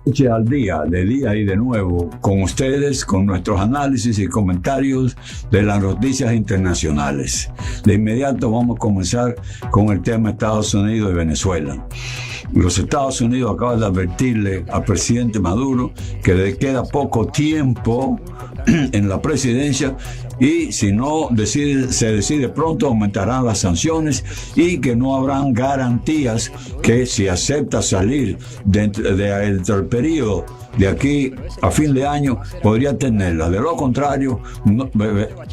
Noche al día, de día y de nuevo, con ustedes, con nuestros análisis y comentarios de las noticias internacionales. De inmediato vamos a comenzar con el tema Estados Unidos y Venezuela. Los Estados Unidos acaban de advertirle al presidente Maduro que le queda poco tiempo en la presidencia y si no se decide pronto aumentarán las sanciones y que no habrán garantías que si acepta salir del periodo de aquí a fin de año podría tenerla. De lo contrario,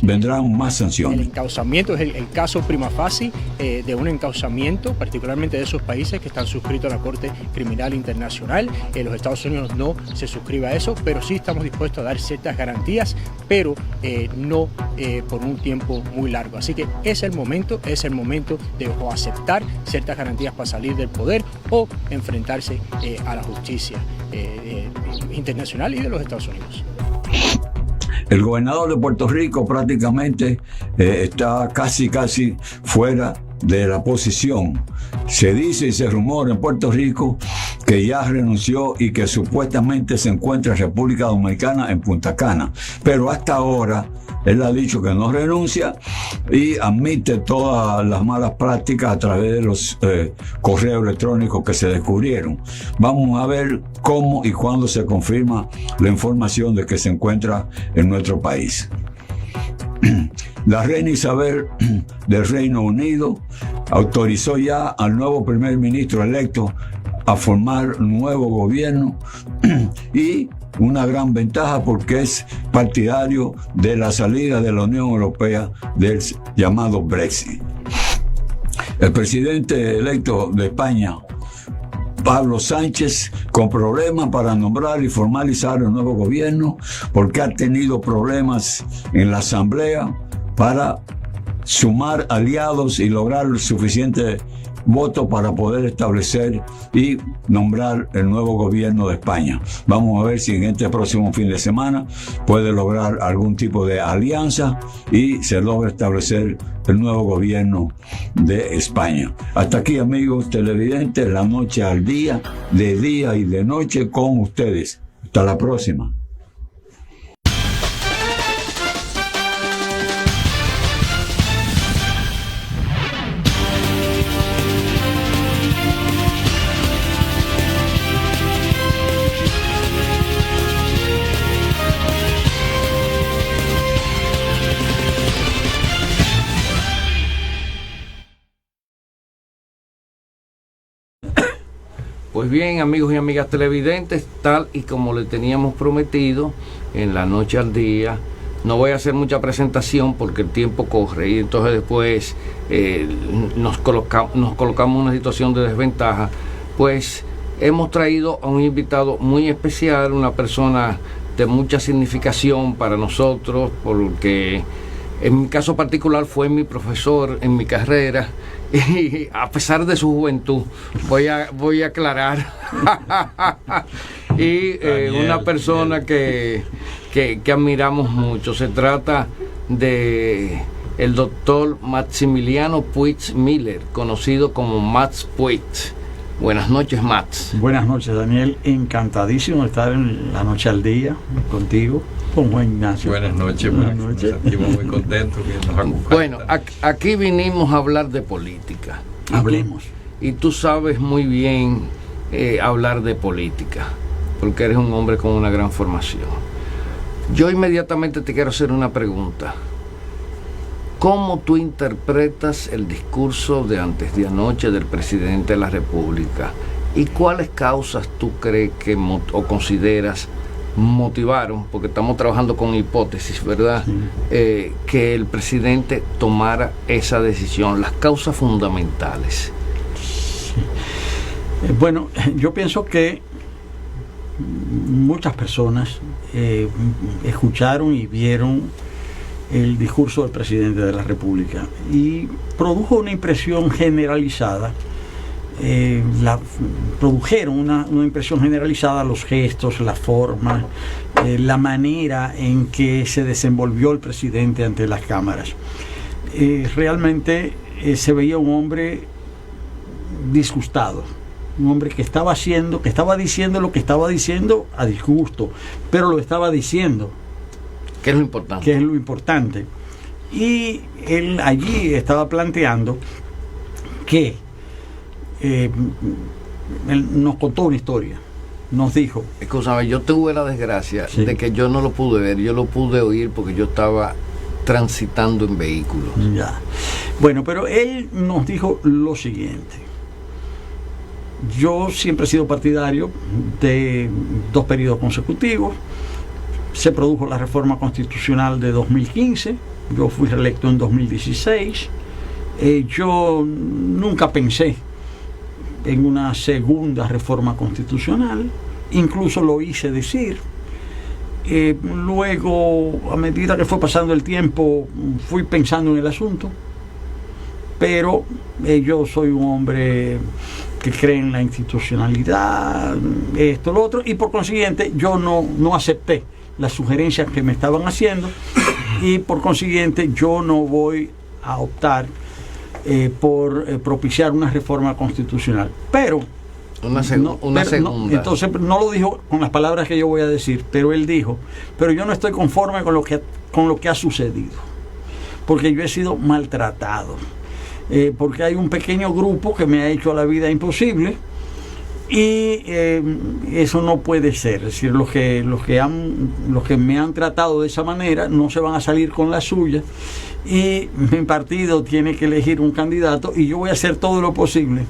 vendrán más sanciones. El encauzamiento es el caso prima facie de un encauzamiento, particularmente de esos países que están suscritos a la Corte Criminal Internacional. Los Estados Unidos no se suscribe a eso, pero sí estamos dispuestos a dar ciertas garantías, pero no por un tiempo muy largo. Así que es el momento de o aceptar ciertas garantías para salir del poder o enfrentarse a la justicia internacional y de los Estados Unidos. El gobernador de Puerto Rico prácticamente está casi fuera de la posición. Se dice y se rumora en Puerto Rico que ya renunció y que supuestamente se encuentra en República Dominicana, en Punta Cana. Pero hasta ahora él ha dicho que no renuncia y admite todas las malas prácticas a través de los correos electrónicos que se descubrieron. Vamos a ver cómo y cuándo se confirma la información de que se encuentra en nuestro país. La reina Isabel del Reino Unido autorizó ya al nuevo primer ministro electo a formar nuevo gobierno y una gran ventaja porque es partidario de la salida de la Unión Europea del llamado Brexit. El presidente electo de España, Pablo Sánchez, con problemas para nombrar y formalizar el nuevo gobierno porque ha tenido problemas en la Asamblea para sumar aliados y lograr suficiente votos para poder establecer y nombrar el nuevo gobierno de España. Vamos a ver si en este próximo fin de semana puede lograr algún tipo de alianza y se logra establecer el nuevo gobierno de España. Hasta aquí, amigos televidentes, la noche al día, de día y de noche con ustedes. Hasta la próxima. Pues bien, amigos y amigas televidentes, tal y como le teníamos prometido en la noche al día, no voy a hacer mucha presentación porque el tiempo corre y entonces después nos colocamos en una situación de desventaja. Pues hemos traído a un invitado muy especial, una persona de mucha significación para nosotros, porque en mi caso particular fue mi profesor en mi carrera. Y a pesar de su juventud, voy a aclarar, y una persona que admiramos mucho. Se trata de el doctor Maximiliano Puig Miller, conocido como Max Puig. Buenas noches, Max. Buenas noches, Daniel. Encantadísimo de estar en la noche al día contigo, con Juan Ignacio. Buenas noches, Max. Nos sentimos muy contentos que nos acompañen. Bueno, aquí vinimos a hablar de política. Hablemos. Y tú sabes muy bien hablar de política, porque eres un hombre con una gran formación. Yo inmediatamente te quiero hacer una pregunta. ¿Cómo tú interpretas el discurso de antes de anoche del presidente de la República? ¿Y cuáles causas tú crees que o consideras motivaron, porque estamos trabajando con hipótesis, ¿verdad? Sí. Que el presidente tomara esa decisión, las causas fundamentales? Sí. Bueno, yo pienso que muchas personas escucharon y vieron el discurso del presidente de la República y produjo una impresión generalizada. Produjeron una impresión generalizada los gestos, la forma, la manera en que se desenvolvió el presidente ante las cámaras. Realmente se veía un hombre disgustado, un hombre que estaba diciendo lo que estaba diciendo a disgusto, pero lo estaba diciendo. ¿Qué es lo importante? Que es lo importante. Y él allí estaba planteando que él nos contó una historia. Nos dijo... Escúchame, yo tuve la desgracia Sí. de que yo no lo pude ver, yo lo pude oír porque yo estaba transitando en vehículos. Ya. Bueno, pero él nos dijo lo siguiente. Yo siempre he sido partidario de 2 periodos consecutivos. Se produjo la reforma constitucional de 2015. Yo fui reelecto en 2016. Yo nunca pensé en una segunda reforma constitucional. Incluso lo hice decir. Luego, a medida que fue pasando el tiempo, fui pensando en el asunto. Pero yo soy un hombre que cree en la institucionalidad, esto, lo otro, y por consiguiente yo no acepté las sugerencias que me estaban haciendo, y por consiguiente yo no voy a optar por propiciar una reforma constitucional. Pero Una segunda. entonces no lo dijo con las palabras que yo voy a decir, pero él dijo, pero yo no estoy conforme con lo que ha sucedido, porque yo he sido maltratado, porque hay un pequeño grupo que me ha hecho la vida imposible, y eso no puede ser. Es decir, los que me han tratado de esa manera no se van a salir con la suya, y mi partido tiene que elegir un candidato, y yo voy a hacer todo lo posible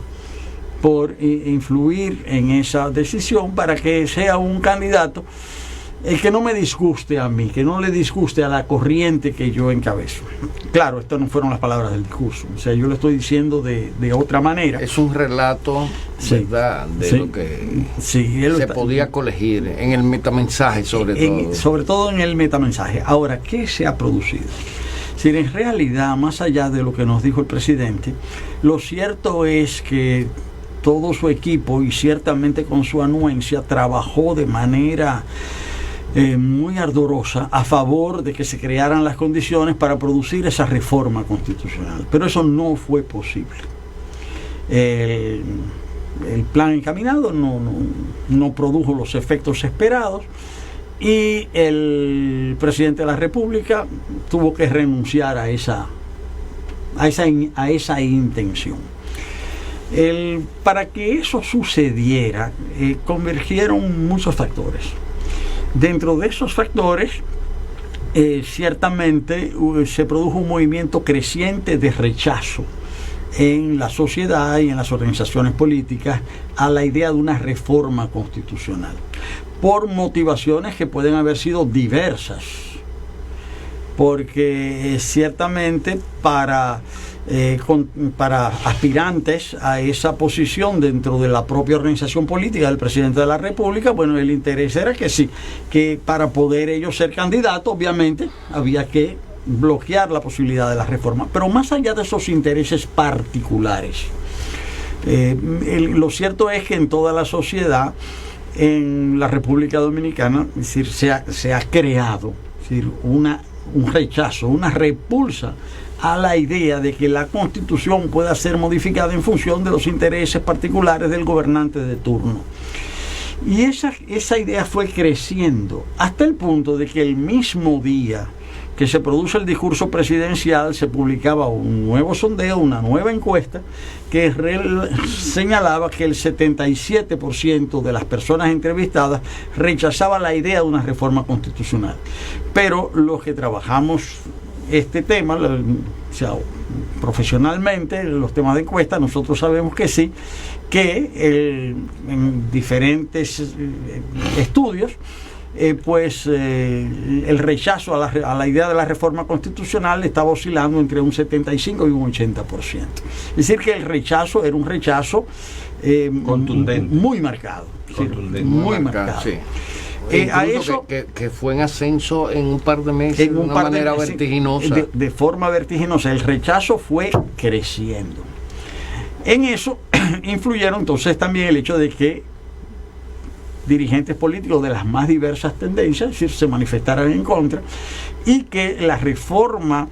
por influir en esa decisión para que sea un candidato que no me disguste a mí, que no le disguste a la corriente que yo encabezo. Claro, estas no fueron las palabras del discurso, o sea, yo lo estoy diciendo de otra manera. Es un relato, Sí. ¿verdad?, de Sí. lo que Sí, él se está- podía colegir en el metamensaje, sobre todo en el metamensaje. Ahora, ¿qué se ha producido? Si en realidad, más allá de lo que nos dijo el presidente, lo cierto es que todo su equipo, y ciertamente con su anuencia, trabajó de manera muy ardorosa a favor de que se crearan las condiciones para producir esa reforma constitucional. Pero eso no fue posible. El plan encaminado no produjo los efectos esperados, y el presidente de la República tuvo que renunciar a esa intención. Para que eso sucediera, convergieron muchos factores. Dentro de esos factores, ciertamente se produjo un movimiento creciente de rechazo en la sociedad y en las organizaciones políticas a la idea de una reforma constitucional, por motivaciones que pueden haber sido diversas, porque ciertamente para aspirantes a esa posición dentro de la propia organización política del presidente de la República, bueno, el interés era que para poder ellos ser candidatos, obviamente, había que bloquear la posibilidad de la reforma. Pero más allá de esos intereses particulares, lo cierto es que en toda la sociedad, en la República Dominicana, es decir, se ha creado, es decir, un rechazo, una repulsa a la idea de que la Constitución pueda ser modificada en función de los intereses particulares del gobernante de turno. Y esa idea fue creciendo hasta el punto de que el mismo día que se produce el discurso presidencial se publicaba un nuevo sondeo, una nueva encuesta que señalaba que el 77% de las personas entrevistadas rechazaba la idea de una reforma constitucional. Pero los que trabajamos este tema, o sea, profesionalmente, los temas de encuesta, nosotros sabemos que sí, que en diferentes estudios, el rechazo a la idea de la reforma constitucional estaba oscilando entre un 75 y un 80%. Es decir, que el rechazo era un rechazo contundente, muy marcado. Contundente. Muy marcado. Sí. A eso, que fue en ascenso en un par de meses, de una manera vertiginosa. De forma vertiginosa. El rechazo fue creciendo. En eso influyeron entonces también el hecho de que dirigentes políticos de las más diversas tendencias, es decir, se manifestaran en contra, y que la reforma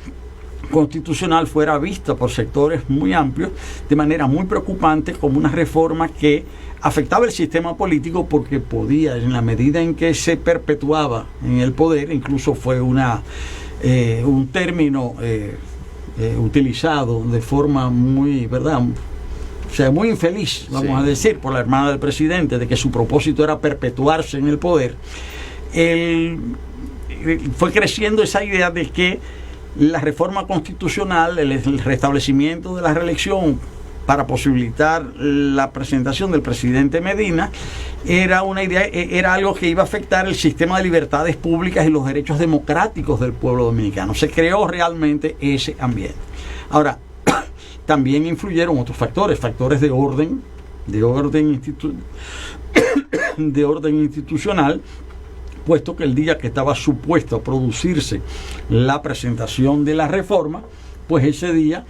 constitucional fuera vista por sectores muy amplios de manera muy preocupante como una reforma que afectaba el sistema político, porque podía, en la medida en que se perpetuaba en el poder, incluso fue un término utilizado de forma muy, ¿verdad?, o sea, muy infeliz, vamos a decir, por la hermana del presidente, de que su propósito era perpetuarse en el poder. Fue creciendo esa idea de que la reforma constitucional, el restablecimiento de la reelección para posibilitar la presentación del presidente Medina, era una idea, era algo que iba a afectar el sistema de libertades públicas y los derechos democráticos del pueblo dominicano. Se creó realmente ese ambiente. Ahora, también influyeron otros factores de orden institucional, puesto que el día que estaba supuesto a producirse la presentación de la reforma, pues ese día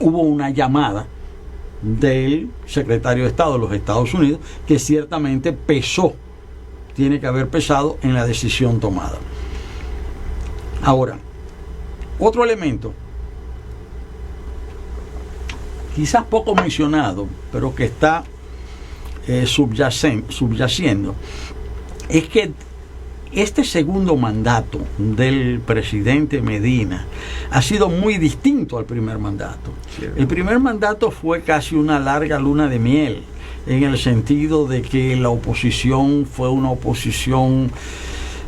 hubo una llamada del secretario de Estado de los Estados Unidos que ciertamente tiene que haber pesado en la decisión tomada. Ahora, otro elemento, quizás poco mencionado, pero que está subyaciendo, es que este segundo mandato del presidente Medina ha sido muy distinto al primer mandato. El primer mandato fue casi una larga luna de miel, en el sentido de que la oposición fue una oposición,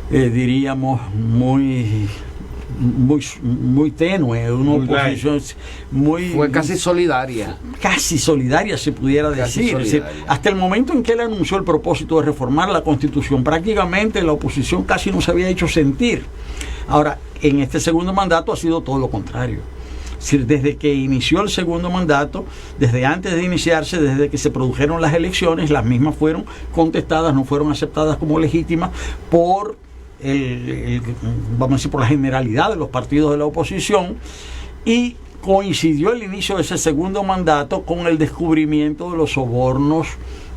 diríamos, muy tenue, una oposición fue casi solidaria. Casi solidaria, se pudiera decir. Es decir, hasta el momento en que él anunció el propósito de reformar la Constitución, prácticamente la oposición casi no se había hecho sentir. Ahora, en este segundo mandato ha sido todo lo contrario. Es decir, desde que inició el segundo mandato, desde antes de iniciarse, desde que se produjeron las elecciones, las mismas fueron contestadas, no fueron aceptadas como legítimas por vamos a decir, por la generalidad de los partidos de la oposición, y coincidió el inicio de ese segundo mandato con el descubrimiento de los sobornos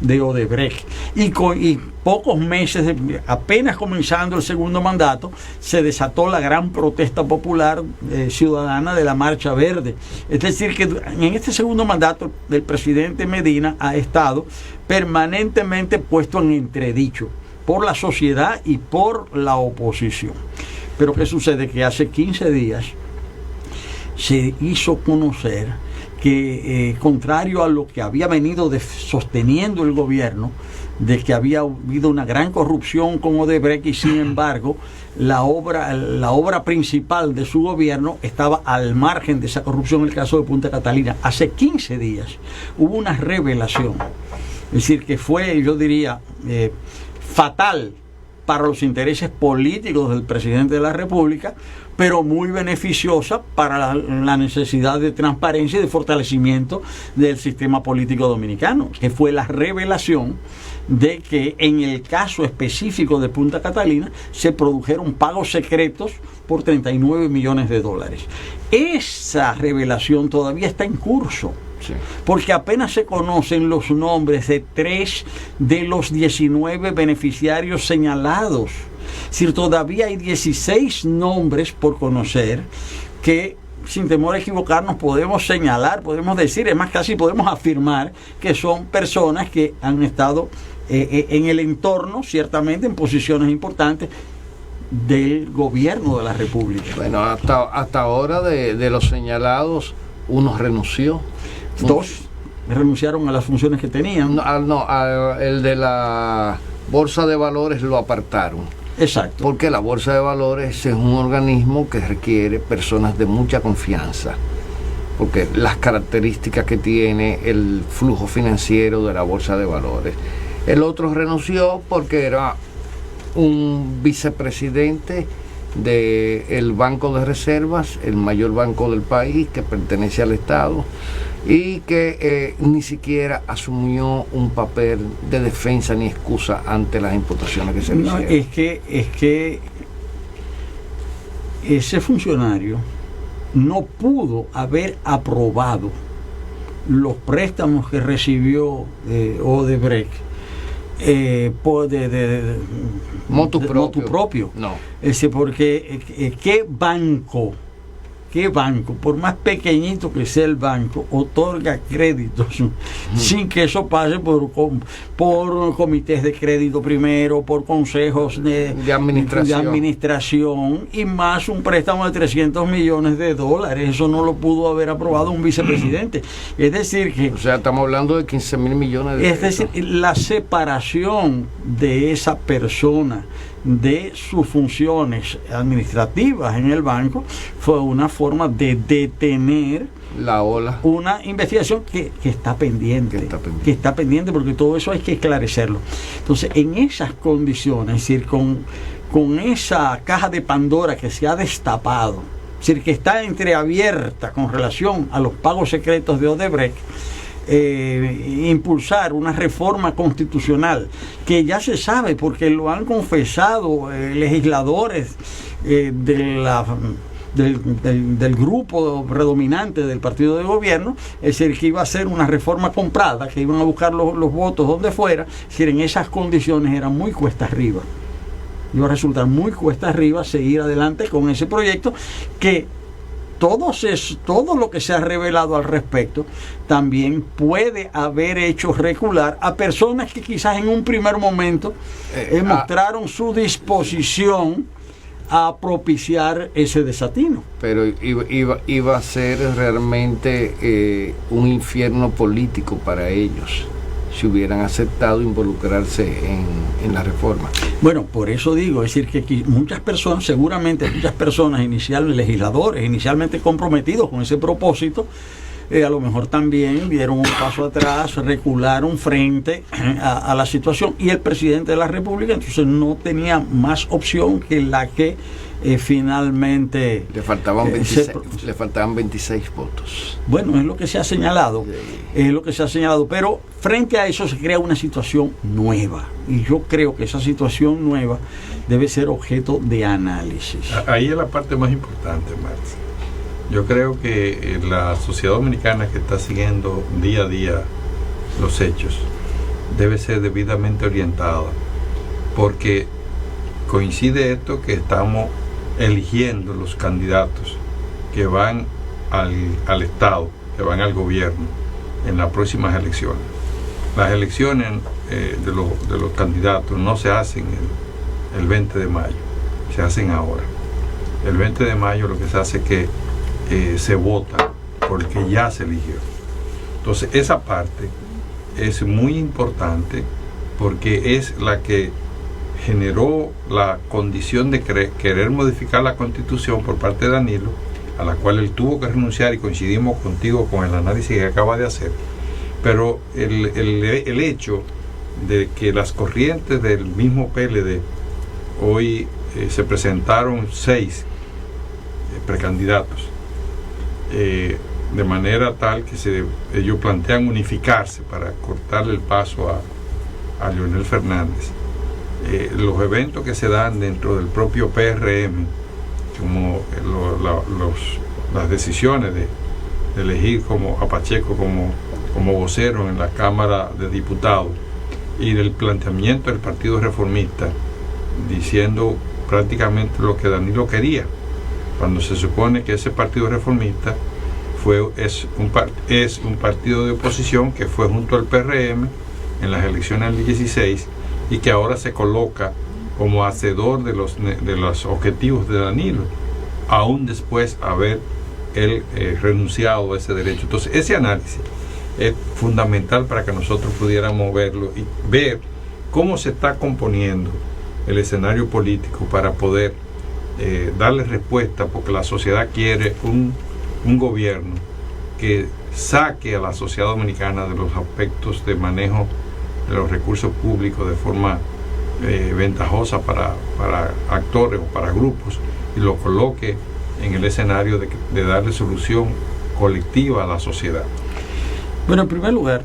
de Odebrecht, y pocos meses, apenas comenzando el segundo mandato, se desató la gran protesta popular ciudadana de la Marcha Verde. Es decir, que en este segundo mandato del presidente Medina ha estado permanentemente puesto en entredicho por la sociedad y por la oposición. Pero ¿qué sucede? Que hace 15 días se hizo conocer que, contrario a lo que había venido sosteniendo el gobierno, de que había habido una gran corrupción con Odebrecht, y sin embargo la obra principal de su gobierno estaba al margen de esa corrupción, en el caso de Punta Catalina. Hace 15 días hubo una revelación, es decir, que fue, yo diría, fatal para los intereses políticos del presidente de la República, pero muy beneficiosa para la necesidad de transparencia y de fortalecimiento del sistema político dominicano, que fue la revelación de que en el caso específico de Punta Catalina se produjeron pagos secretos por 39 millones de dólares. Esa revelación todavía está en curso. Sí. Porque apenas se conocen los nombres de 3 de los 19 beneficiarios señalados. Es decir, todavía hay 16 nombres por conocer que, sin temor a equivocarnos, podemos señalar, podemos decir, es más, casi podemos afirmar que son personas que han estado en el entorno, ciertamente en posiciones importantes del gobierno de la República. Bueno, hasta ahora de los señalados, uno renunció. 2 renunciaron a las funciones que tenían. El de la Bolsa de Valores lo apartaron. Exacto. Porque la Bolsa de Valores es un organismo que requiere personas de mucha confianza, porque las características que tiene el flujo financiero de la Bolsa de Valores. El otro renunció porque era un vicepresidente del Banco de Reservas, el mayor banco del país, que pertenece al Estado, y que ni siquiera asumió un papel de defensa ni excusa ante las imputaciones que se le hicieron. Es que ese funcionario no pudo haber aprobado los préstamos que recibió Odebrecht por motu propio. No. Porque ¿qué banco qué banco, por más pequeñito que sea el banco, otorga créditos sin que eso pase por comités de crédito primero, por consejos de administración, y más un préstamo de $300 millones? Eso no lo pudo haber aprobado un vicepresidente. Es decir que... O sea, estamos hablando de 15.000 millones de pesos. Es decir, la separación de esa persona de sus funciones administrativas en el banco fue una forma de detener la ola, una investigación que está pendiente, porque todo eso hay que esclarecerlo. Entonces, en esas condiciones, es decir, con esa caja de Pandora que se ha destapado, es decir, que está entreabierta con relación a los pagos secretos de Odebrecht, impulsar una reforma constitucional que ya se sabe porque lo han confesado legisladores del grupo predominante del partido de gobierno, es decir, que iba a ser una reforma comprada, que iban a buscar los votos donde fuera. Es decir, en esas condiciones era muy cuesta arriba, iba a resultar muy cuesta arriba seguir adelante con ese proyecto, que todo lo que se ha revelado al respecto también puede haber hecho recular a personas que quizás en un primer momento mostraron su disposición a propiciar ese desatino. Pero iba a ser realmente un infierno político para ellos si hubieran aceptado involucrarse en la reforma. Bueno, por eso digo, es decir, que muchas personas, seguramente muchas personas legisladores inicialmente comprometidos con ese propósito, a lo mejor también dieron un paso atrás, recularon frente a la situación, y el presidente de la República entonces no tenía más opción que la que finalmente le faltaban 26 votos. Bueno, es lo que se ha señalado, pero frente a eso se crea una situación nueva, y yo creo que esa situación nueva debe ser objeto de análisis. Ahí es la parte más importante, Marx. Yo creo que la sociedad dominicana, que está siguiendo día a día los hechos, debe ser debidamente orientada, porque coincide esto que estamos eligiendo los candidatos que van al Estado, que van al gobierno en las próximas elecciones. Las elecciones de los candidatos no se hacen el 20 de mayo, se hacen ahora. El 20 de mayo lo que se hace es que se vota porque ya se eligió. Entonces esa parte es muy importante, porque es la que generó la condición de querer modificar la Constitución por parte de Danilo, a la cual él tuvo que renunciar, y coincidimos contigo con el análisis que acaba de hacer. Pero el hecho de que las corrientes del mismo PLD hoy se presentaron 6 precandidatos, de manera tal que ellos plantean unificarse para cortarle el paso a Leonel Fernández. Los eventos que se dan dentro del propio PRM, como las decisiones de elegir a Pacheco como vocero en la Cámara de Diputados, y del planteamiento del Partido Reformista diciendo prácticamente lo que Danilo quería, cuando se supone que ese Partido Reformista es un partido de oposición que fue junto al PRM en las elecciones del 16, y que ahora se coloca como hacedor de los objetivos de Danilo, aún después haber él renunciado a ese derecho. Entonces ese análisis es fundamental para que nosotros pudiéramos verlo y ver cómo se está componiendo el escenario político para poder darle respuesta, porque la sociedad quiere un gobierno que saque a la sociedad dominicana de los aspectos de manejo de los recursos públicos de forma ventajosa para actores o para grupos, y lo coloque en el escenario de darle solución colectiva a la sociedad. Bueno, en primer lugar,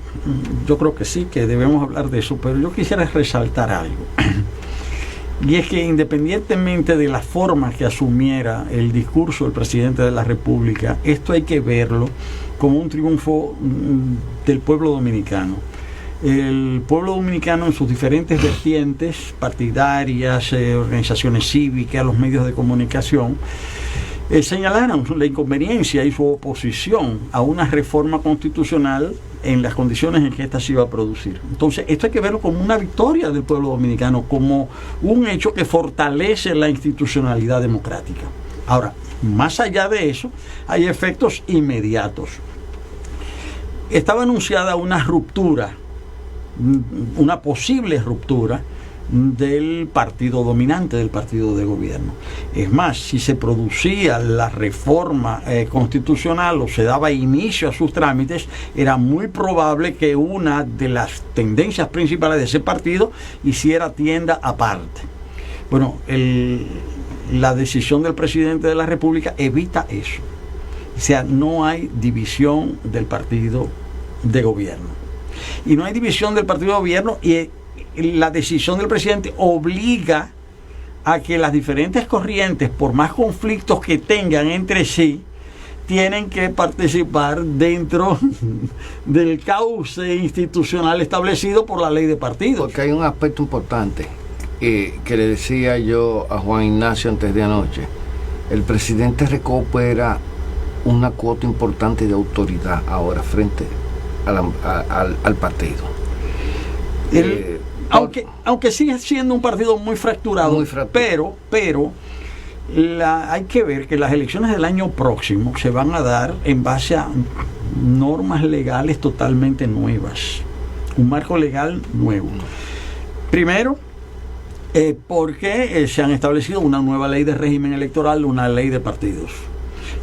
yo creo que sí, que debemos hablar de eso, pero yo quisiera resaltar algo. Y es que independientemente de la forma que asumiera el discurso del presidente de la República, esto hay que verlo como un triunfo del pueblo dominicano. El pueblo dominicano en sus diferentes vertientes partidarias, organizaciones cívicas, los medios de comunicación, señalaron la inconveniencia y su oposición a una reforma constitucional en las condiciones en que ésta se iba a producir. Entonces, esto hay que verlo como una victoria del pueblo dominicano, como un hecho que fortalece la institucionalidad democrática. Ahora, más allá de eso, hay efectos inmediatos. Estaba anunciada una ruptura, una posible ruptura del partido dominante, del partido de gobierno. Es más, si se producía la reforma constitucional o se daba inicio a sus trámites, era muy probable que una de las tendencias principales de ese partido hiciera tienda aparte. Bueno, la decisión del presidente de la República evita eso. O sea, no hay división del partido de gobierno. Y no hay división del partido de gobierno, y la decisión del presidente obliga a que las diferentes corrientes, por más conflictos que tengan entre sí, tienen que participar dentro del cauce institucional establecido por la ley de partidos. Porque hay un aspecto importante que le decía yo a Juan Ignacio antes de anoche. El presidente recupera una cuota importante de autoridad ahora frente al partido. Aunque sigue siendo un partido muy fracturado, pero hay que ver que las elecciones del año próximo se van a dar en base a normas legales totalmente nuevas, un marco legal nuevo. Primero, porque se han establecido una nueva ley de régimen electoral, una ley de partidos.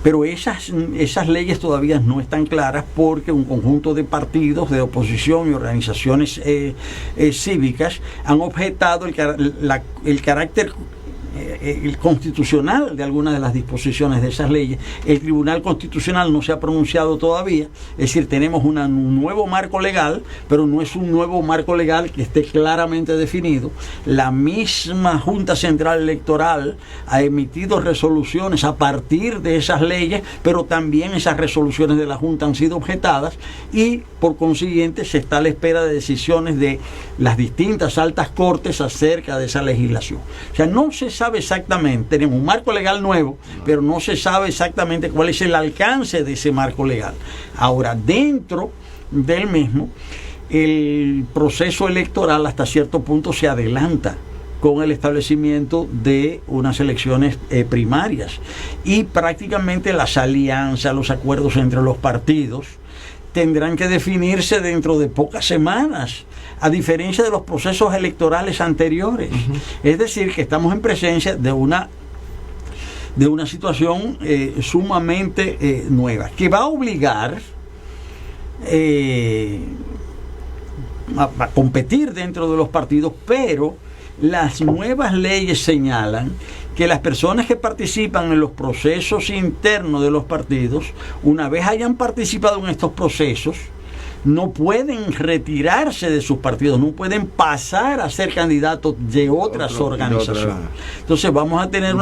Pero esas leyes todavía no están claras, porque un conjunto de partidos de oposición y organizaciones cívicas han objetado el carácter el constitucional de algunas de las disposiciones de esas leyes. El Tribunal Constitucional no se ha pronunciado todavía, es decir, tenemos un nuevo marco legal, pero no es un nuevo marco legal que esté claramente definido. La misma Junta Central Electoral ha emitido resoluciones a partir de esas leyes, pero también esas resoluciones de la Junta han sido objetadas, y por consiguiente se está a la espera de decisiones de las distintas altas cortes acerca de esa legislación. O sea, no se sabe exactamente, tenemos un marco legal nuevo, pero no se sabe exactamente cuál es el alcance de ese marco legal. Ahora, dentro del mismo, el proceso electoral hasta cierto punto se adelanta con el establecimiento de unas elecciones primarias, y prácticamente las alianzas, los acuerdos entre los partidos tendrán que definirse dentro de pocas semanas, a diferencia de los procesos electorales anteriores. Es decir, que estamos en presencia de una situación sumamente nueva, que va a obligar a competir dentro de los partidos, pero las nuevas leyes señalan que las personas que participan en los procesos internos de los partidos, una vez hayan participado en estos procesos, no pueden retirarse de sus partidos, no pueden pasar a ser candidatos de otras organizaciones. Entonces vamos a tener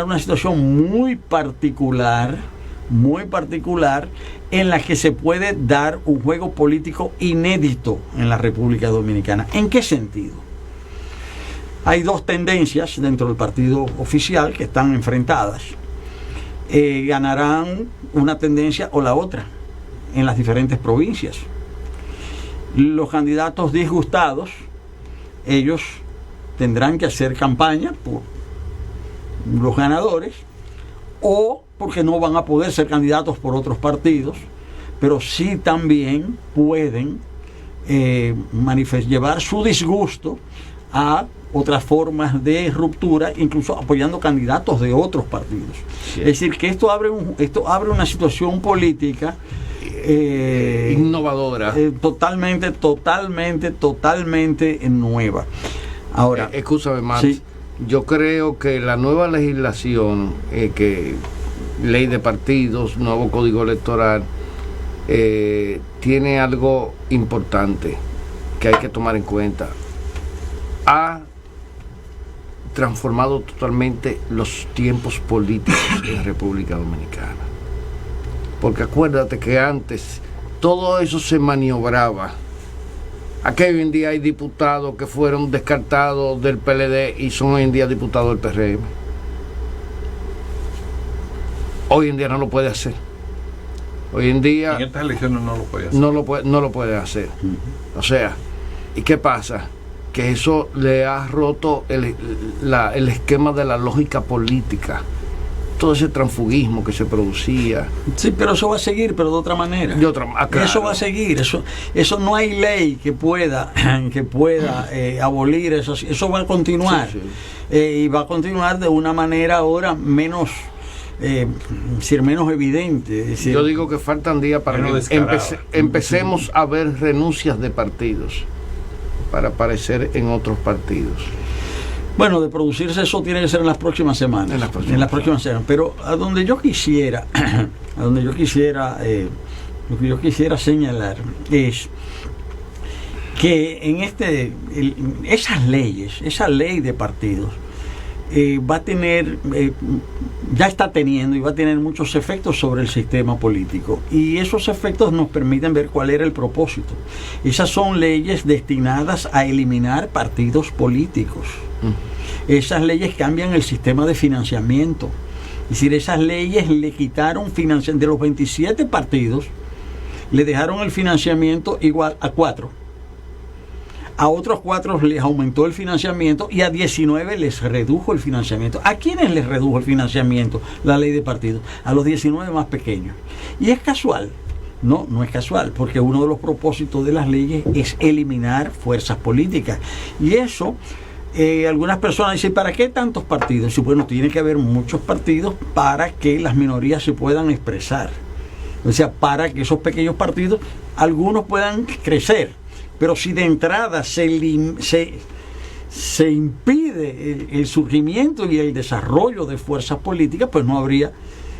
una situación muy particular en la que se puede dar un juego político inédito en la República Dominicana. ¿En qué sentido? Hay dos tendencias dentro del partido oficial que están enfrentadas. Ganarán una tendencia o la otra en las diferentes provincias. Los candidatos disgustados, ellos tendrán que hacer campaña por los ganadores, o porque no van a poder ser candidatos por otros partidos, pero sí también pueden llevar su disgusto a otras formas de ruptura, incluso apoyando candidatos de otros partidos. Sí. Es decir, que esto abre una situación política innovadora, totalmente nueva. Ahora, escúchame, Max, sí. Yo creo que la nueva legislación, ley de partidos, nuevo código electoral, tiene algo importante que hay que tomar en cuenta. Ha transformado totalmente los tiempos políticos en República Dominicana. Porque acuérdate que antes todo eso se maniobraba. Aquí hoy en día hay diputados que fueron descartados del PLD y son hoy en día diputados del PRM. Hoy en día no lo puede hacer. Hoy en día En estas elecciones no lo puede hacer. no lo puede hacer. O sea, ¿y qué pasa? Que eso le ha roto el esquema de la lógica política. Todo ese transfugismo que se producía. Sí, pero eso va a seguir, pero de otra manera. Claro. Eso va a seguir. Eso no hay ley que pueda abolir eso. Eso va a continuar. Sí, sí. Y va a continuar de una manera ahora menos evidente. Es decir, Yo digo que faltan días para Menos que descarado. empecemos a ver renuncias de partidos para aparecer en otros partidos. bueno, de producirse eso tiene que ser en las próximas semanas. En las próximas semanas. Pero a donde yo quisiera, lo que yo quisiera señalar es que en esa ley de partidos va a tener, ya está teniendo y va a tener muchos efectos sobre el sistema político, y esos efectos nos permiten ver cuál era el propósito. Esas son leyes destinadas a eliminar partidos políticos. Esas leyes cambian el sistema de financiamiento. Es decir, esas leyes le quitaron financiamiento de los 27 partidos, le dejaron el financiamiento igual a 4. A otros 4 les aumentó el financiamiento y a 19 les redujo el financiamiento. ¿A quiénes les redujo el financiamiento la ley de partidos? A los 19 más pequeños. ¿Y es casual? No, no es casual, porque uno de los propósitos de las leyes es eliminar fuerzas políticas. Y eso, algunas personas dicen, ¿para qué tantos partidos? Y bueno, tiene que haber muchos partidos para que las minorías se puedan expresar. O sea, para que esos pequeños partidos, algunos puedan crecer. Pero si de entrada se impide el surgimiento y el desarrollo de fuerzas políticas, pues no habría,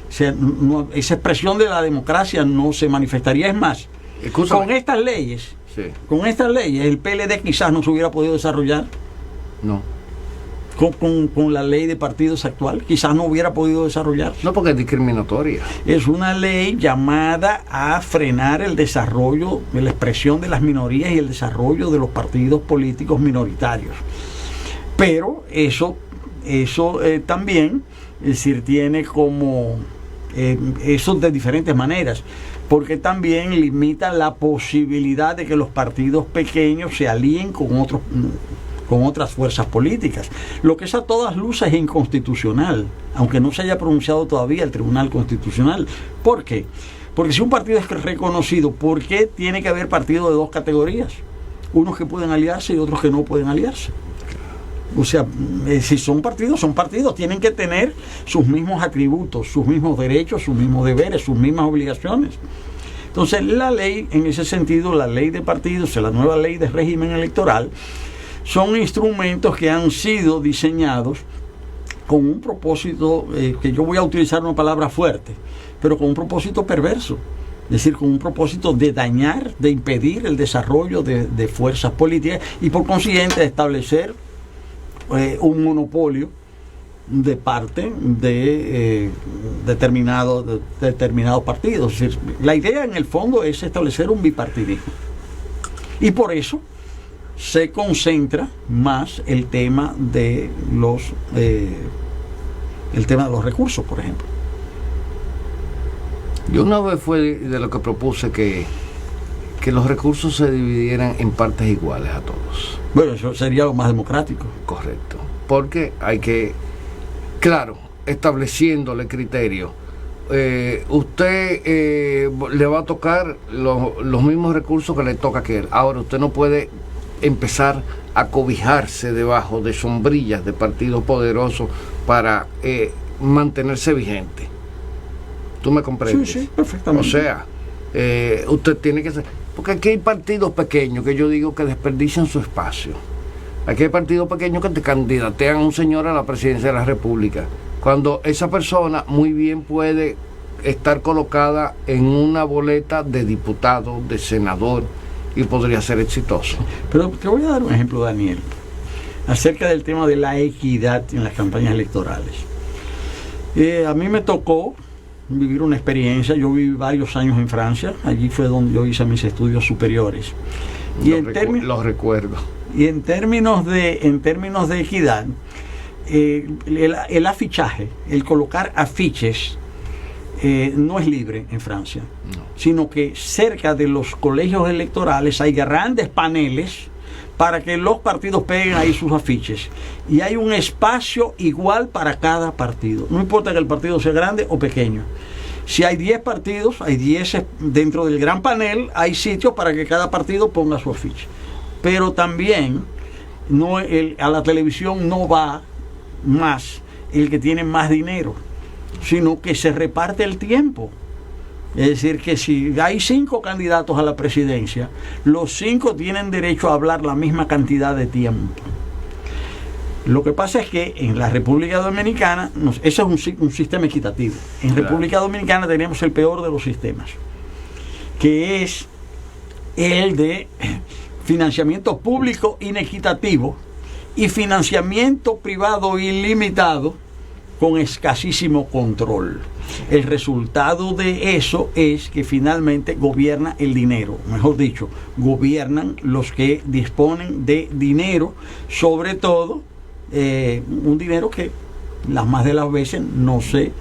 esa expresión de la democracia no se manifestaría. Es más, Escúchame. con estas leyes, Sí. el PLD quizás no se hubiera podido desarrollar. No. Con la ley de partidos actual, quizás no hubiera podido desarrollar. No, porque es discriminatoria. Es una ley llamada a frenar el desarrollo de la expresión de las minorías y el desarrollo de los partidos políticos minoritarios. Pero eso también, es decir, tiene como eso de diferentes maneras, porque también limita la posibilidad de que los partidos pequeños se alíen con otras fuerzas políticas, lo que es a todas luces es inconstitucional, aunque no se haya pronunciado todavía el Tribunal Constitucional. ¿Por qué? Porque si un partido es reconocido, ¿por qué tiene que haber partidos de dos categorías? Unos que pueden aliarse y otros que no pueden aliarse. O sea, si son partidos, tienen que tener sus mismos atributos, sus mismos derechos, sus mismos deberes, sus mismas obligaciones. Entonces, la ley, en ese sentido, la ley de partidos, la nueva ley de régimen electoral, son instrumentos que han sido diseñados con un propósito, que yo voy a utilizar una palabra fuerte, pero con un propósito perverso. Es decir, con un propósito de dañar, de impedir el desarrollo de fuerzas políticas y por consiguiente de establecer un monopolio de parte de determinados partidos. Es decir, la idea en el fondo es establecer un bipartidismo. Y por eso se concentra más el tema de los recursos, por ejemplo. Yo una vez fue de lo que propuse que los recursos se dividieran en partes iguales a todos. Bueno, eso sería lo más democrático. Correcto. Porque hay que, claro, estableciéndole criterio. Usted le va a tocar los mismos recursos que le toca a aquel. Ahora, usted no puede empezar a cobijarse debajo de sombrillas de partidos poderosos para mantenerse vigente. ¿Tú me comprendes? Sí, perfectamente. O sea, usted tiene que ser... Porque aquí hay partidos pequeños que yo digo que desperdician su espacio. Aquí hay partidos pequeños que te candidatean a un señor a la presidencia de la República, cuando esa persona muy bien puede estar colocada en una boleta de diputado, de senador, y podría ser exitoso. Pero te voy a dar un ejemplo, Daniel, acerca del tema de la equidad en las campañas electorales. A mí me tocó vivir una experiencia. Yo viví varios años en Francia, allí fue donde yo hice mis estudios superiores. Los recuerdo. Y en términos de equidad, el afichaje, el colocar afiches no es libre en Francia, sino que cerca de los colegios electorales hay grandes paneles para que los partidos peguen ahí sus afiches, y hay un espacio igual para cada partido, no importa que el partido sea grande o pequeño. Si hay 10 partidos, hay 10 dentro del gran panel, hay sitios para que cada partido ponga su afiche. Pero también a la televisión no va más el que tiene más dinero, sino que se reparte el tiempo. Es decir, que si hay 5 candidatos a la presidencia, los 5 tienen derecho a hablar la misma cantidad de tiempo. Lo que pasa es que en la República Dominicana, eso es un sistema equitativo. En República Dominicana tenemos el peor de los sistemas, que es el de financiamiento público inequitativo y financiamiento privado ilimitado con escasísimo control. El resultado de eso es que finalmente gobierna el dinero, mejor dicho, gobiernan los que disponen de dinero, sobre todo un dinero que las más de las veces no se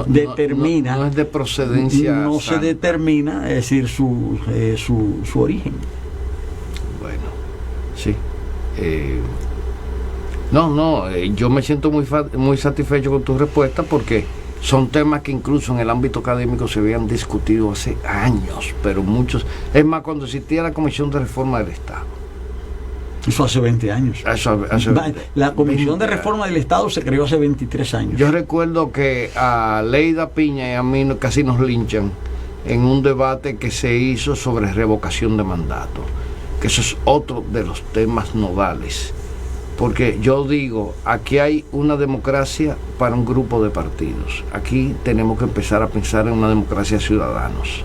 determina, no es de procedencia no santa. Se determina, es decir, su origen. Bueno, sí. Yo me siento muy satisfecho con tu respuesta, porque son temas que incluso en el ámbito académico se habían discutido hace años, pero muchos, es más, cuando existía la Comisión de Reforma del Estado. Eso hace 20 años. La Comisión de Reforma del Estado se creó hace 23 años. Yo recuerdo que a Leida Piña y a mí casi nos linchan en un debate que se hizo sobre revocación de mandato, que eso es otro de los temas nodales. Porque yo digo, aquí hay una democracia para un grupo de partidos. Aquí tenemos que empezar a pensar en una democracia de ciudadanos.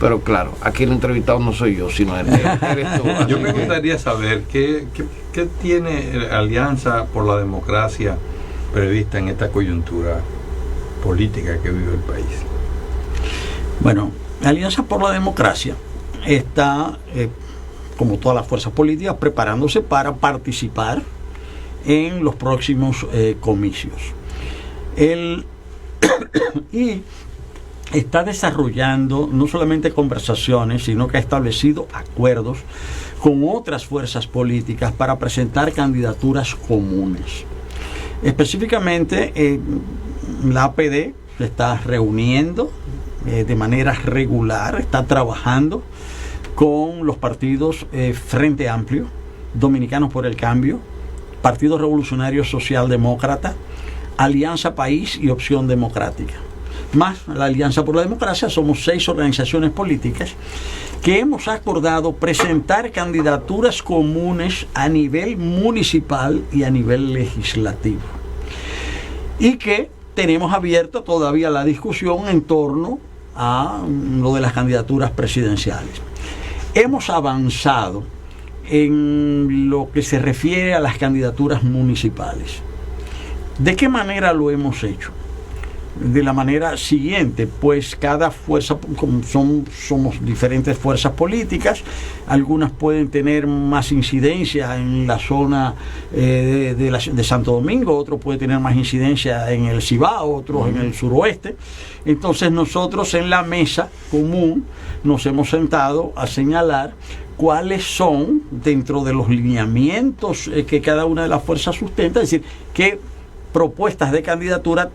Pero claro, aquí el entrevistado no soy yo, sino eres tú. Yo me gustaría saber qué tiene Alianza por la Democracia prevista en esta coyuntura política que vive el país. Bueno, Alianza por la Democracia está, como todas las fuerzas políticas, preparándose para participar en los próximos comicios. Y está desarrollando no solamente conversaciones, sino que ha establecido acuerdos con otras fuerzas políticas para presentar candidaturas comunes. Específicamente, la APD se está reuniendo de manera regular, está trabajando con los partidos Frente Amplio, Dominicanos por el Cambio, Partido Revolucionario Socialdemócrata, Alianza País y Opción Democrática. Más la Alianza por la Democracia, somos 6 organizaciones políticas que hemos acordado presentar candidaturas comunes a nivel municipal y a nivel legislativo, y que tenemos abierta todavía la discusión en torno a lo de las candidaturas presidenciales. Hemos avanzado en lo que se refiere a las candidaturas municipales. ¿De qué manera lo hemos hecho? De la manera siguiente, pues cada fuerza, somos diferentes fuerzas políticas, algunas pueden tener más incidencia en la zona de Santo Domingo, otros pueden tener más incidencia en el Cibao, otros en el suroeste. Entonces nosotros en la mesa común nos hemos sentado a señalar cuáles son, dentro de los lineamientos que cada una de las fuerzas sustenta, es decir, qué propuestas de candidatura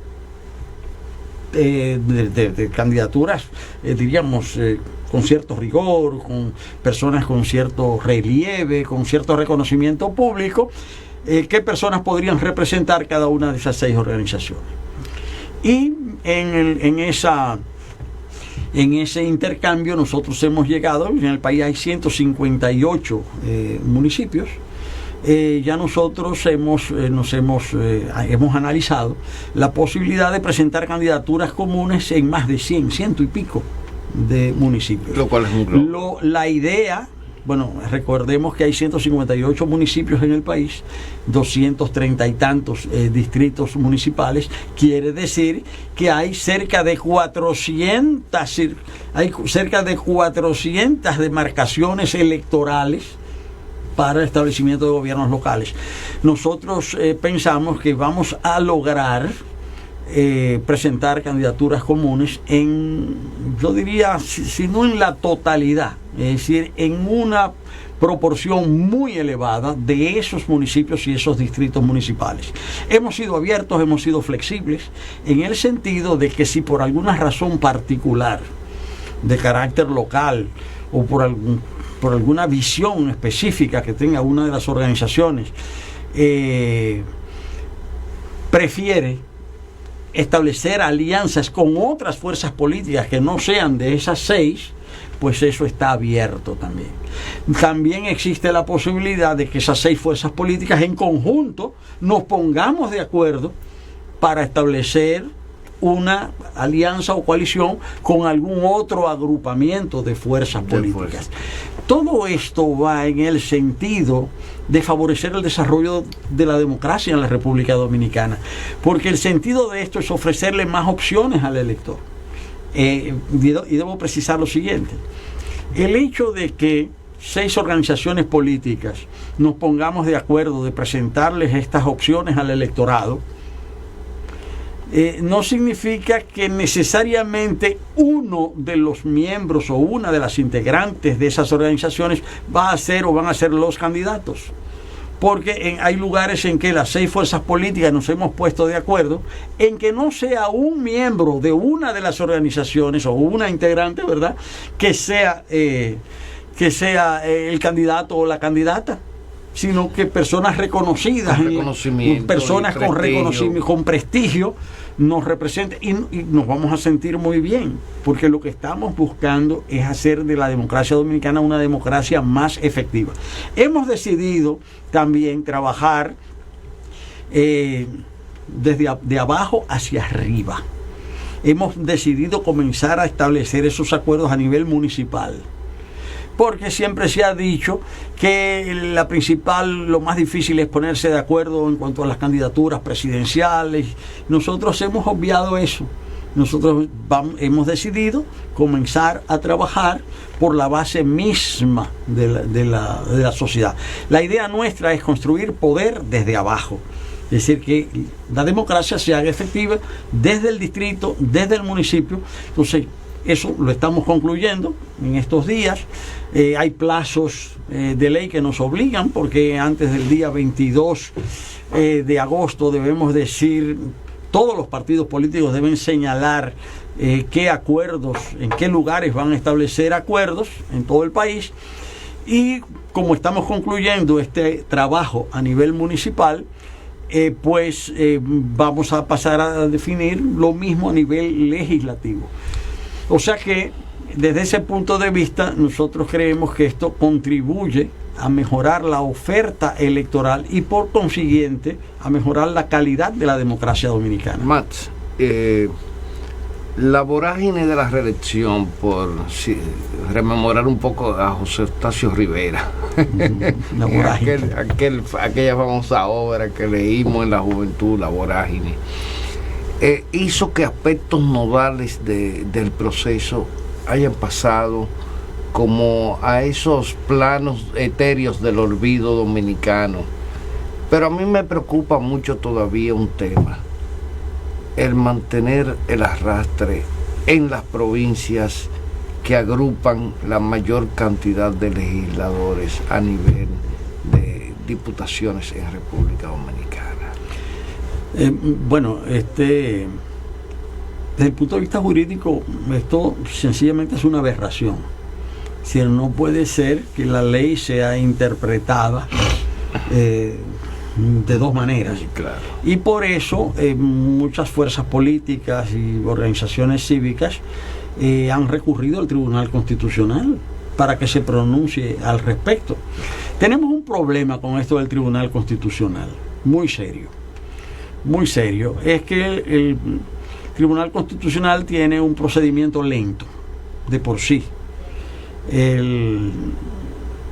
de candidaturas, diríamos, con cierto rigor, con personas con cierto relieve, con cierto reconocimiento público, qué personas podrían representar cada una de esas 6 organizaciones. Y en ese intercambio nosotros hemos llegado, en el país hay 158 municipios. Ya nosotros hemos analizado la posibilidad de presentar candidaturas comunes en más de 100 y pico de municipios. Lo cual es un globo. La idea, bueno, recordemos que hay 158 municipios en el país, 230 y tantos distritos municipales, quiere decir que hay cerca de 400 demarcaciones electorales para el establecimiento de gobiernos locales. Nosotros pensamos que vamos a lograr presentar candidaturas comunes yo diría, si no en la totalidad, es decir, en una proporción muy elevada de esos municipios y esos distritos municipales. Hemos sido abiertos, hemos sido flexibles, en el sentido de que si por alguna razón particular, de carácter local, o por alguna visión específica que tenga una de las organizaciones, prefiere establecer alianzas con otras fuerzas políticas que no sean de esas 6, pues eso está abierto también. También existe la posibilidad de que esas 6 fuerzas políticas en conjunto nos pongamos de acuerdo para establecer una alianza o coalición con algún otro agrupamiento de fuerzas políticas. Todo esto va en el sentido de favorecer el desarrollo de la democracia en la República Dominicana, porque el sentido de esto es ofrecerle más opciones al elector. Y debo precisar lo siguiente: el hecho de que 6 organizaciones políticas nos pongamos de acuerdo de presentarles estas opciones al electorado, no significa que necesariamente uno de los miembros o una de las integrantes de esas organizaciones va a ser o van a ser los candidatos. Porque hay lugares en que las 6 fuerzas políticas nos hemos puesto de acuerdo en que no sea un miembro de una de las organizaciones o una integrante, ¿verdad?, que sea el candidato o la candidata, sino que personas reconocidas, personas con reconocimiento, con prestigio, nos representen y nos vamos a sentir muy bien, porque lo que estamos buscando es hacer de la democracia dominicana una democracia más efectiva. Hemos decidido también trabajar de abajo hacia arriba. Hemos decidido comenzar a establecer esos acuerdos a nivel municipal, porque siempre se ha dicho que lo más difícil es ponerse de acuerdo en cuanto a las candidaturas presidenciales. Nosotros hemos obviado eso. Nosotros hemos decidido comenzar a trabajar por la base misma de la sociedad. La idea nuestra es construir poder desde abajo. Es decir, que la democracia se haga efectiva desde el distrito, desde el municipio. Entonces, eso lo estamos concluyendo en estos días. Hay plazos de ley que nos obligan, porque antes del día 22 de agosto debemos decir, todos los partidos políticos deben señalar qué acuerdos, en qué lugares van a establecer acuerdos en todo el país. Y como estamos concluyendo este trabajo a nivel municipal, vamos a pasar a definir lo mismo a nivel legislativo. O sea que desde ese punto de vista nosotros creemos que esto contribuye a mejorar la oferta electoral y por consiguiente a mejorar la calidad de la democracia dominicana. Max, la vorágine de la reelección, por rememorar un poco a José Eustacio Rivera, la vorágine. aquella famosa obra que leímos en la juventud, La vorágine, hizo que aspectos nodales del proceso hayan pasado como a esos planos etéreos del olvido dominicano. Pero a mí me preocupa mucho todavía un tema: el mantener el arrastre en las provincias que agrupan la mayor cantidad de legisladores a nivel de diputaciones en República Dominicana. Desde el punto de vista jurídico, esto sencillamente es una aberración. Es decir, no puede ser que la ley sea interpretada de dos maneras. Sí, claro. Y por eso muchas fuerzas políticas y organizaciones cívicas han recurrido al Tribunal Constitucional para que se pronuncie al respecto. Tenemos un problema con esto del Tribunal Constitucional, muy serio. Muy serio. Es que el Tribunal Constitucional tiene un procedimiento lento de por sí.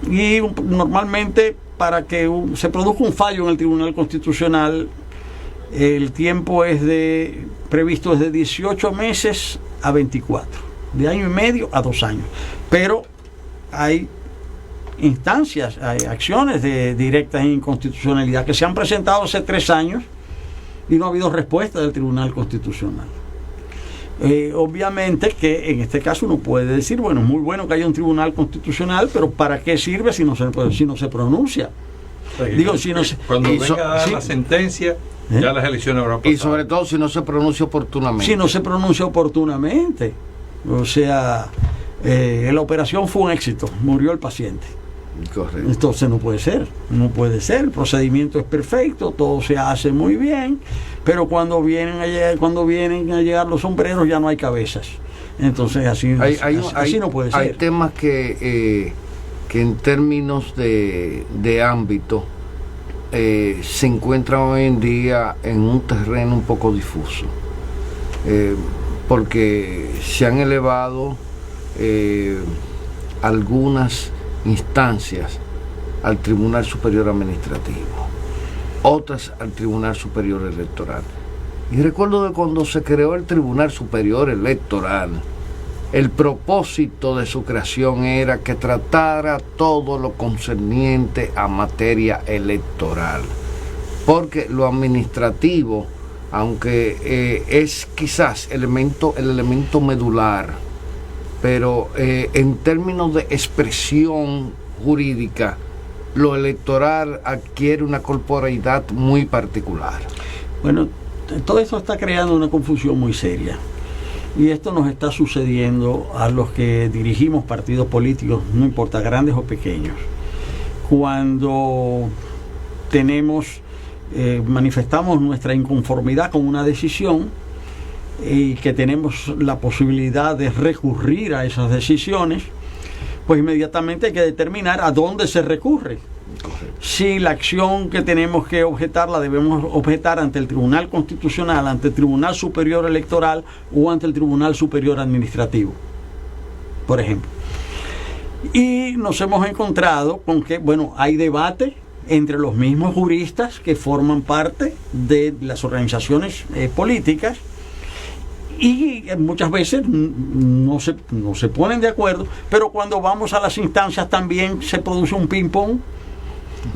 Y normalmente, para que se produzca un fallo en el Tribunal Constitucional, el tiempo es previsto desde 18 meses a 24, de año y medio a 2 años. Pero hay instancias, hay acciones de directa inconstitucionalidad que se han presentado hace 3 años y no ha habido respuesta del Tribunal Constitucional. Obviamente que en este caso uno puede decir, bueno, es muy bueno que haya un Tribunal Constitucional, pero ¿para qué sirve si no se pronuncia? Digo, si no se, cuando venga a dar la sentencia, ya las elecciones habrán pasado. Y sobre todo si no se pronuncia oportunamente. Si no se pronuncia oportunamente. O sea, la operación fue un éxito, murió el paciente. Correcto. Entonces no puede ser, el procedimiento es perfecto, todo se hace muy bien, pero cuando vienen a llegar los sombreros ya no hay cabezas. Entonces así no puede ser. Hay temas que en términos de ámbito se encuentran hoy en día en un terreno un poco difuso, porque se han elevado algunas instancias al Tribunal Superior Administrativo, otras al Tribunal Superior Electoral. Y recuerdo de cuando se creó el Tribunal Superior Electoral, el propósito de su creación era que tratara todo lo concerniente a materia electoral, porque lo administrativo, aunque es quizás el elemento medular, pero en términos de expresión jurídica, lo electoral adquiere una corporeidad muy particular. Bueno, todo esto está creando una confusión muy seria. Y esto nos está sucediendo a los que dirigimos partidos políticos, no importa, grandes o pequeños. Cuando manifestamos nuestra inconformidad con una decisión, y que tenemos la posibilidad de recurrir a esas decisiones, pues inmediatamente hay que determinar a dónde se recurre. Si la acción que tenemos que objetar la debemos objetar ante el Tribunal Constitucional, ante el Tribunal Superior Electoral o ante el Tribunal Superior Administrativo, por ejemplo. Y nos hemos encontrado con que, bueno, hay debate entre los mismos juristas que forman parte de las organizaciones políticas, y muchas veces no se ponen de acuerdo, pero cuando vamos a las instancias también se produce un ping-pong.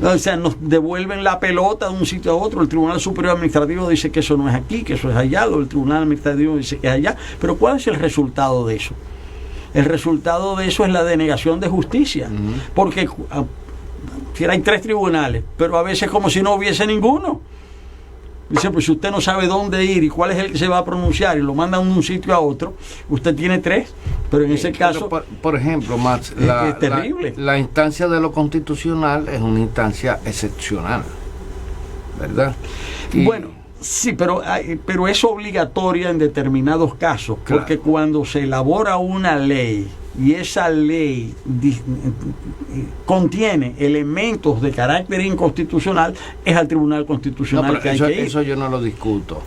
O sea, nos devuelven la pelota de un sitio a otro. El Tribunal Superior Administrativo dice que eso no es aquí, que eso es allá, o el Tribunal Administrativo dice que es allá. Pero ¿cuál es el resultado de eso? El resultado de eso es la denegación de justicia. Porque hay 3 tribunales, pero a veces como si no hubiese ninguno. Dice, pues si usted no sabe dónde ir y cuál es el que se va a pronunciar y lo mandan de un sitio a otro, usted tiene 3, pero en ese caso... Por ejemplo, Max, es terrible. La instancia de lo constitucional es una instancia excepcional, ¿verdad? Y bueno, sí, pero es obligatoria en determinados casos, claro, porque cuando se elabora una ley y esa ley contiene elementos de carácter inconstitucional, es al Tribunal Constitucional que hay que ir. Eso yo no lo discuto.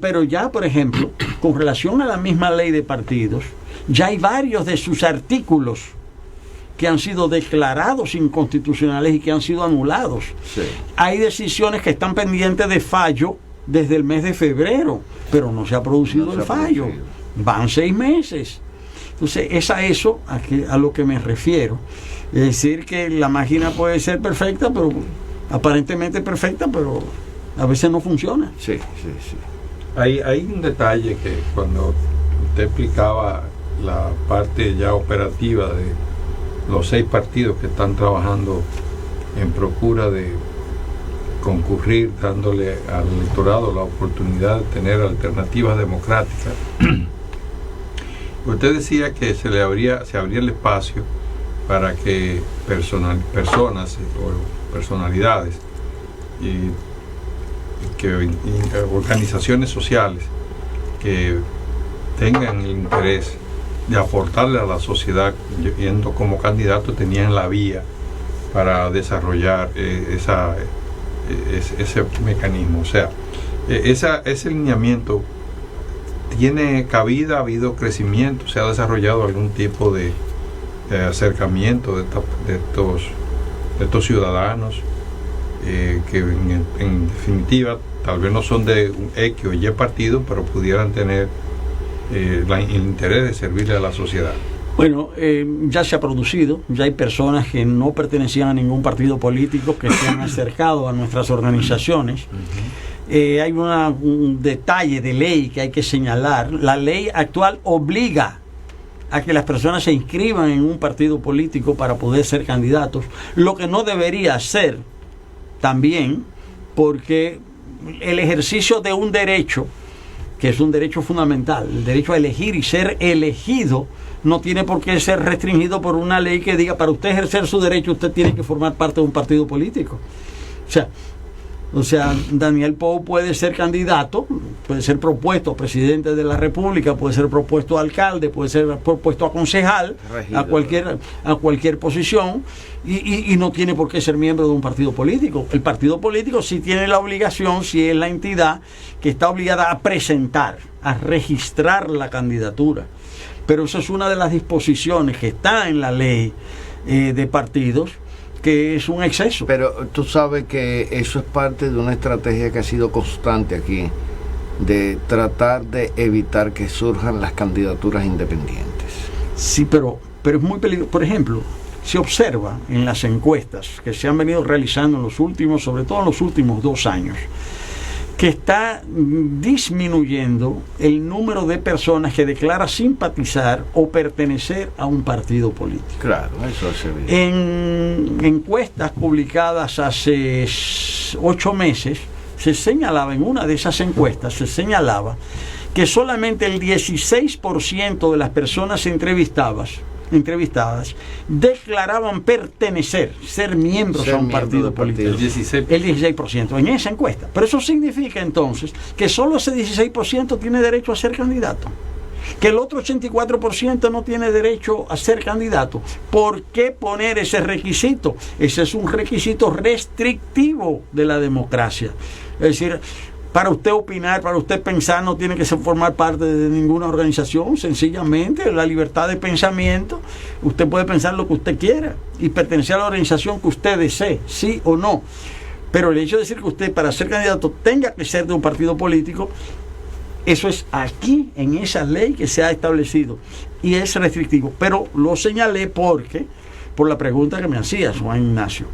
Pero ya, por ejemplo, con relación a la misma ley de partidos, ya hay varios de sus artículos que han sido declarados inconstitucionales y que han sido anulados. Sí. Hay decisiones que están pendientes de fallo desde el mes de febrero, pero no se ha producido el fallo. Van 6 meses. Entonces, es a lo que me refiero. Es decir, que la máquina puede ser perfecta, pero aparentemente perfecta, pero a veces no funciona. Sí. Hay un detalle que cuando usted explicaba la parte ya operativa de los 6 partidos que están trabajando en procura de concurrir, dándole al electorado la oportunidad de tener alternativas democráticas. Usted decía que se abría el espacio para que personas o personalidades y organizaciones sociales que tengan el interés de aportarle a la sociedad, yendo como candidato, tenían la vía para desarrollar ese mecanismo. O sea, ese lineamiento tiene cabida, ha habido crecimiento, se ha desarrollado algún tipo de acercamiento de estos ciudadanos que en definitiva tal vez no son de un X o Y partido, pero pudieran tener el interés de servirle a la sociedad. Bueno, ya se ha producido, ya hay personas que no pertenecían a ningún partido político que se han acercado a nuestras organizaciones hay un detalle de ley que hay que señalar. La ley actual obliga a que las personas se inscriban en un partido político para poder ser candidatos, lo que no debería ser también, porque el ejercicio de un derecho, que es un derecho fundamental, el derecho a elegir y ser elegido, no tiene por qué ser restringido por una ley que diga, para usted ejercer su derecho, usted tiene que formar parte de un partido político. O sea, Daniel Pou puede ser candidato, puede ser propuesto presidente de la República, puede ser propuesto alcalde, puede ser propuesto a concejal, a cualquier posición, y no tiene por qué ser miembro de un partido político. El partido político sí tiene la obligación, si es la entidad que está obligada a presentar, a registrar la candidatura. Pero eso es una de las disposiciones que está en la ley de partidos, que es un exceso. Pero tú sabes que eso es parte de una estrategia que ha sido constante aquí, de tratar de evitar que surjan las candidaturas independientes. Sí, pero es muy peligroso. Por ejemplo, se observa en las encuestas que se han venido realizando en los últimos, sobre todo en los últimos 2 años, que está disminuyendo el número de personas que declara simpatizar o pertenecer a un partido político. Claro, eso es evidente. En encuestas publicadas hace 8 meses, se señalaba, en una de esas encuestas, se señalaba que solamente el 16% de las personas entrevistadas declaraban pertenecer, ser miembros a un partido político. El 16% en esa encuesta. Pero eso significa entonces que solo ese 16% tiene derecho a ser candidato, que el otro 84% no tiene derecho a ser candidato. ¿Por qué poner ese requisito? Ese es un requisito restrictivo de la democracia. Es decir, para usted opinar, para usted pensar, no tiene que formar parte de ninguna organización. Sencillamente, la libertad de pensamiento, usted puede pensar lo que usted quiera y pertenecer a la organización que usted desee, sí o no. Pero el hecho de decir que usted, para ser candidato, tenga que ser de un partido político, eso es aquí, en esa ley que se ha establecido, y es restrictivo. Pero lo señalé por la pregunta que me hacías, Juan Ignacio.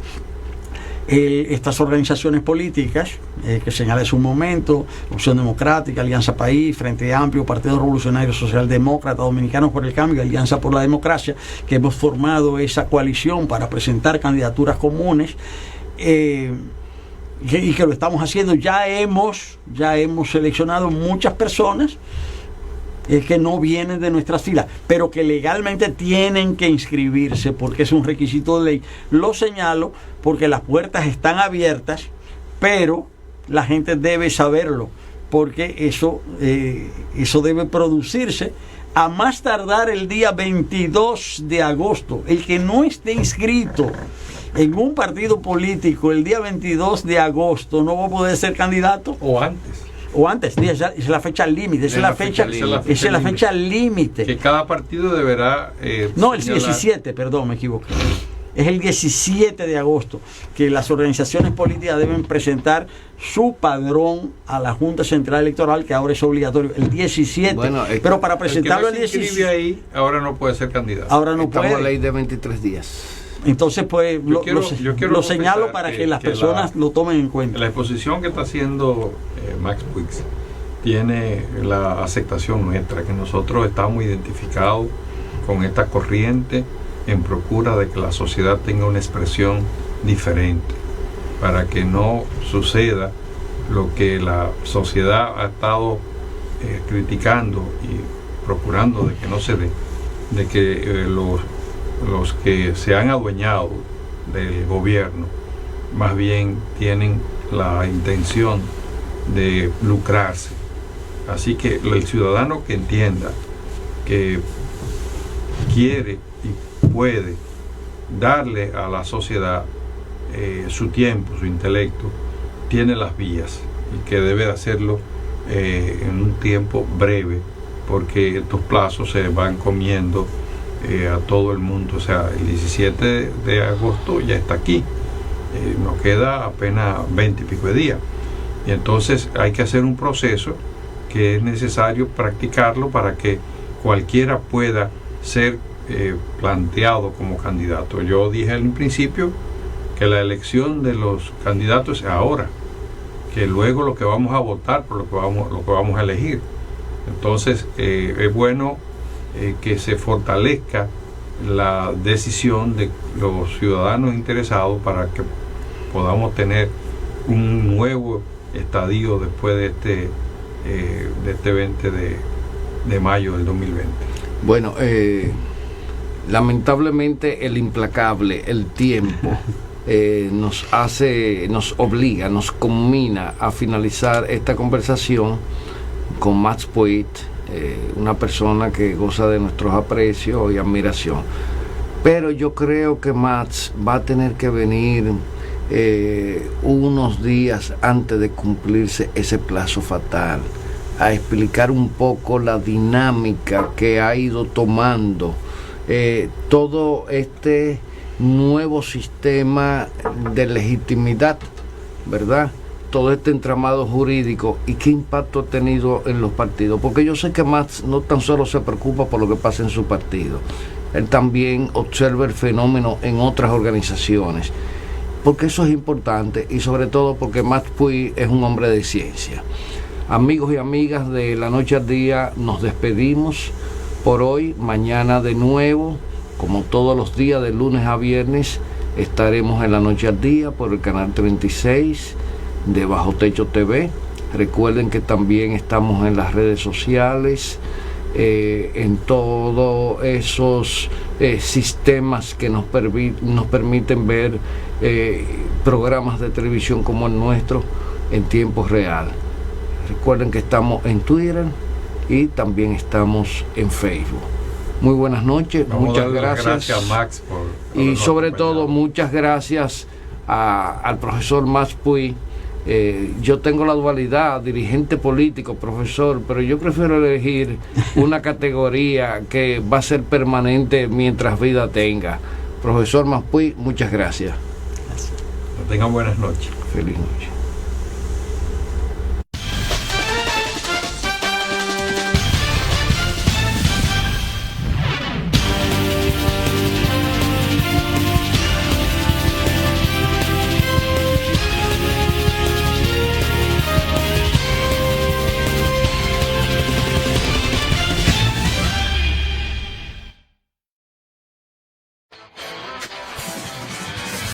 Estas organizaciones políticas que señalé hace un momento, Opción Democrática, Alianza País, Frente Amplio, Partido Revolucionario Socialdemócrata, Dominicanos por el Cambio, Alianza por la Democracia, que hemos formado esa coalición para presentar candidaturas comunes, y que lo estamos haciendo. Ya hemos seleccionado muchas personas que no vienen de nuestras filas, pero que legalmente tienen que inscribirse porque es un requisito de ley. Lo señalo porque las puertas están abiertas, pero la gente debe saberlo, porque eso debe producirse a más tardar el día 22 de agosto. El que no esté inscrito en un partido político el día 22 de agosto no va a poder ser candidato. O antes, esa es la fecha límite, esa es la fecha límite. Que cada partido deberá... no, el 17, perdón, me equivoqué. Es el 17 de agosto que las organizaciones políticas deben presentar su padrón a la Junta Central Electoral, que ahora es obligatorio, el 17. Bueno, pero para presentarlo el 17... ahí, ahora no puede ser candidato. Ahora no puede. Estamos a ley de 23 días. Entonces, pues, lo señalo para que las personas lo tomen en cuenta. La exposición que está haciendo Max Wicks tiene la aceptación nuestra, que nosotros estamos identificados con esta corriente en procura de que la sociedad tenga una expresión diferente, para que no suceda lo que la sociedad ha estado criticando y procurando de que no se dé, de que los que se han adueñado del gobierno más bien tienen la intención de lucrarse. Así que el ciudadano que entienda que quiere y puede darle a la sociedad su tiempo, su intelecto, tiene las vías, y que debe hacerlo en un tiempo breve, porque estos plazos se van comiendo a todo el mundo. O sea, el 17 de agosto ya está aquí, nos queda apenas 20 y pico de días, y entonces hay que hacer un proceso que es necesario practicarlo para que cualquiera pueda ser planteado como candidato. Yo dije en principio que la elección de los candidatos es ahora, que luego lo que vamos a votar por lo que vamos a elegir. Entonces es bueno que se fortalezca la decisión de los ciudadanos interesados para que podamos tener un nuevo estadio después de este 20 de mayo del 2020. Bueno, lamentablemente el implacable, el tiempo, nos obliga, nos combina a finalizar esta conversación con Max Puig, una persona que goza de nuestros aprecios y admiración. Pero yo creo que Max va a tener que venir unos días antes de cumplirse ese plazo fatal, a explicar un poco la dinámica que ha ido tomando todo este nuevo sistema de legitimidad, ¿verdad? Todo este entramado jurídico y qué impacto ha tenido en los partidos, porque yo sé que Max no tan solo se preocupa por lo que pasa en su partido, él también observa el fenómeno en otras organizaciones, porque eso es importante, y sobre todo porque Max Puig es un hombre de ciencia. Amigos y amigas de La Noche al Día, nos despedimos por hoy. Mañana de nuevo, como todos los días, de lunes a viernes, estaremos en La Noche al Día por el canal 36 de Bajo Techo TV. Recuerden que también estamos en las redes sociales, en todos esos sistemas que nos permiten ver programas de televisión como el nuestro en tiempo real. Recuerden que estamos en Twitter y también estamos en Facebook. Muy buenas noches, muchas gracias. Gracias, Max, y sobre todo muchas gracias al profesor Max Puig. Yo tengo la dualidad, dirigente político, profesor, pero yo prefiero elegir una categoría que va a ser permanente mientras vida tenga. Profesor Max Puig, muchas gracias. Que tengan buenas noches. Feliz noche.